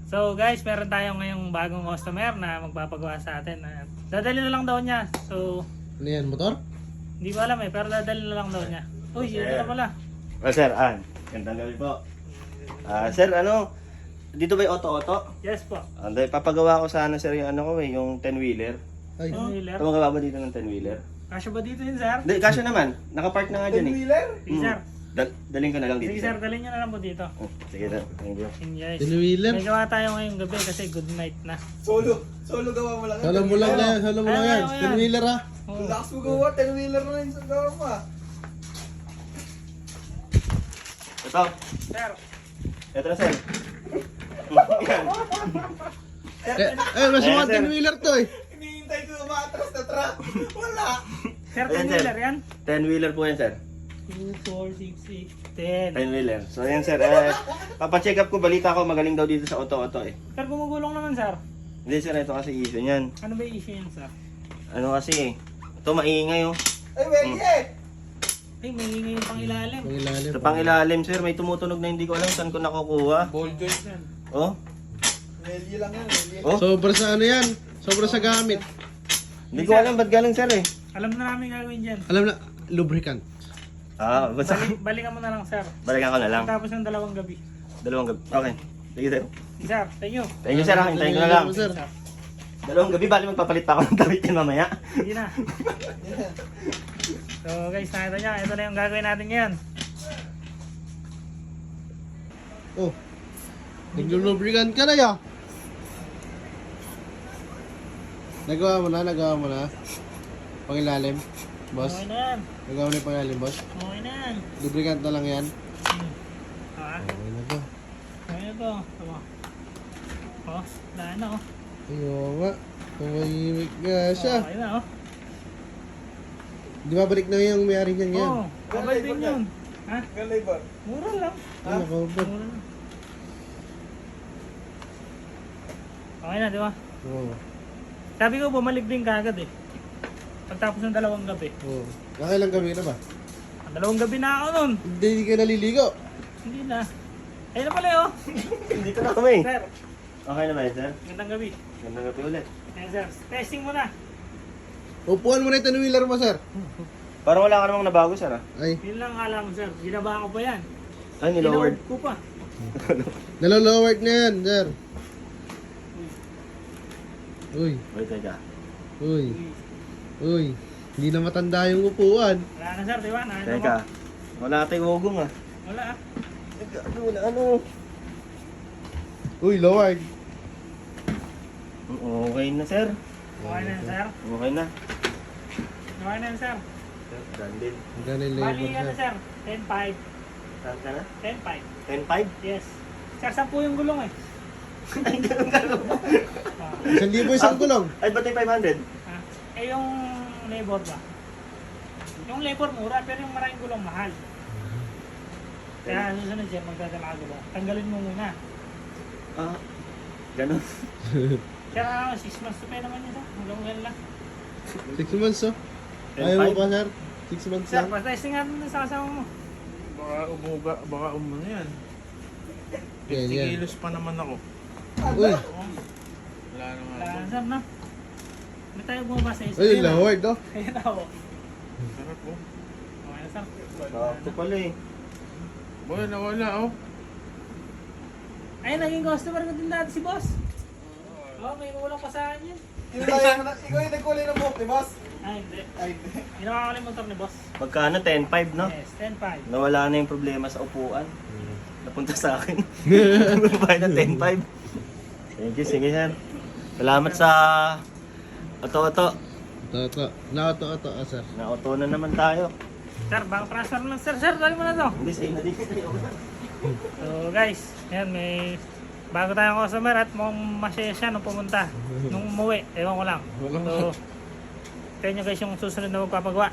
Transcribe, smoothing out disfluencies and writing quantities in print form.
So guys, meron tayo ngayong bagong customer na magpapagawa sa atin. Dadali na lang daw niya. So, Ano yan, motor? hindi ko alam pero dadali na lang daw niya. Uy, yun na pala. Sir, gandang gabi po. Sir, dito ba yung auto-auto? Yes po. Papagawa ko sana sir yung yung 10-wheeler. Ay, Wheeler. Tumagawa ba dito ng 10-wheeler? Kasya ba dito yun, sir? Hindi, kasya naman. Nakapark na nga dyan eh. Sige, sir. Daling ko na lang dito. Sige, sir. Dalhin nyo na lang po dito. Sige sir, thank you. Yun, guys. Tin-wheeler? May gawa tayo ngayong gabi kasi good night na. Solo gawa mo lang. Solo mo lang yan, solo mo lang yan. Ayaw, ayaw. Tin-wheeler ha. Oh. Relax mo gawa, 10-wheeler na yung gawa mo ah. Ito. Sir. Ito na sir. Yan. Mas mga Ayan, sir. tin-wheeler to eh. Hinihintay ko umatras na truck. Wala. Sir, Ayan, sir. 10-wheeler yan? 10-wheeler po yan sir. 2, 4, 6, 8, 10. 10-wheeler. So yan sir, papacheck up ko, balita ko magaling daw dito sa auto-auto eh. Sir, gumugulong naman, sir. Hindi sir, ito kasi issue niyan. Ano ba yung issue yan, sir? Ano kasi eh. Ito maingay oh. Ay, Wendy Ay, may ingay yung pangilalim. Pangilalim. Sa pangilalim sir, may tumutunog na hindi ko alam saan ko nakukuha. Ball joint yan. Oh. Wendy lang yan, Wendy. Oh. Sobra sa ano yan. Sobra sa gamit. Hindi ko alam ba't galing sir eh. Alam na namin gagawin dyan. Alam na, lubricant. Basta Balikan mo na lang, sir. balikan ko na lang. Tapos ng 2 gabi. Dalawang gabi. Okay. Sige sir. Sir, thank you. Thank you sir, hintayin ko na lang. Sir. Sir, Dalawang gabi, bali magpapalit pa ako ng damit yan mamaya. hindi na. So guys, nakita nyo, ito na yung gagawin natin ngayon. Oh. Naglubricant ka na ya. Nagawa mo na. Pangilalim. Boss. Okay na yan. Nagawa mo na yung pangilalim, boss. Okay na yan. Lubricant na lang yan. Ah, Okay na to. okay na to. Tama. Oh, daan na oh. Ayaw nga. Tumahimik nga siya. Okay na oh. Di ba balik na yung may-ari niyan yan? Oo, kabay din yun. Ha? Galay ba? Mura lang. Ay, nakabot. Mura lang. Okay na, di ba? Oo. Sabi ko, bumalik din kagad eh. Pagtapos ng 2 gabi. Oo. Nakailang gabi na ba? 2 gabi na ako nun. Hindi ka naliligo. Hindi na. Ayun na pala oh. Dito na kami. Sir, Okay na ba yun sir? gandang gabi. Gandang gabi ulit. Ayun sir, testing mo na. Upuan mo na yung tin-wheeler mo, sir. Parang wala ka namang nabago sir ah. Ay, Yun lang alam mo sir. Ginaba ko pa yan. Ay, niloward. Ginawag ko pa. naloloward na yan, sir. Uy, Wait, teka. uy, uy. Hindi na matanda yung upuan. Wala na sir, di ba? Nakita mo? Teka. Wala tayong hugong ah. Wala ah. Teka, ano? Uy, lowered. Okay na sir. Okay na yan sir. Okay na. Okay na yan sir. Dandin. Ganun Bali labor, ano sir. sir? 10-5. Saan ka na? 10-5. 10-5? Yes. Sir, 10 yung gulong eh. Ay, ganun ka lang. Ah, 1,000 isang gulong. Ay, ba't yung 500? ah. Eh yung labor ba? Yung labor mura pero yung maraming gulong mahal. Kaya susunod siya magdadala ka gulong. Tanggalin mo muna. Ganun. Kaya 6 months to pay naman yun sir. Hanggang ngayon lang. 6 months, oh. Ayaw mo pa, sir? 6 months Sir, lang. pa-testing natin sa kasama mo. Baka umano yan. Yan, 50 yan. kilos pa naman ako. Uy, Wala na nga. Wala na sir no? Hindi tayo bumaba sa isa. uy, lowered, oh. Kaya na ako. Sarap oh. Okay na sir. Ito pala eh. Boy, nawala oh. Ay, naging customer ko din dati si boss. Oo, may kulang pa sa akin yun. Ikaw yung nagkulay ng buhok ni boss? Ay, hindi. Ay, Ginawa ko lang yung motor ni boss. Magkano? 10-5 no? Yes, 10-5. Nawala na yung problema sa upuan. Napunta sa akin. Bayad na 10-5. Thank you, sige sir. Salamat sa auto-auto. Ito. Na-auto, sir. Na-auto na naman tayo. Sir, baka transfer lang. Sir, dali mo na to. Hindi, sa'yo na din. So guys, yan may bago tayong customer at mukhang masaya siya nung pumunta. Nung umuwi, ewan ko lang. So, kaya nyo guys yung susunod na magpapagawa.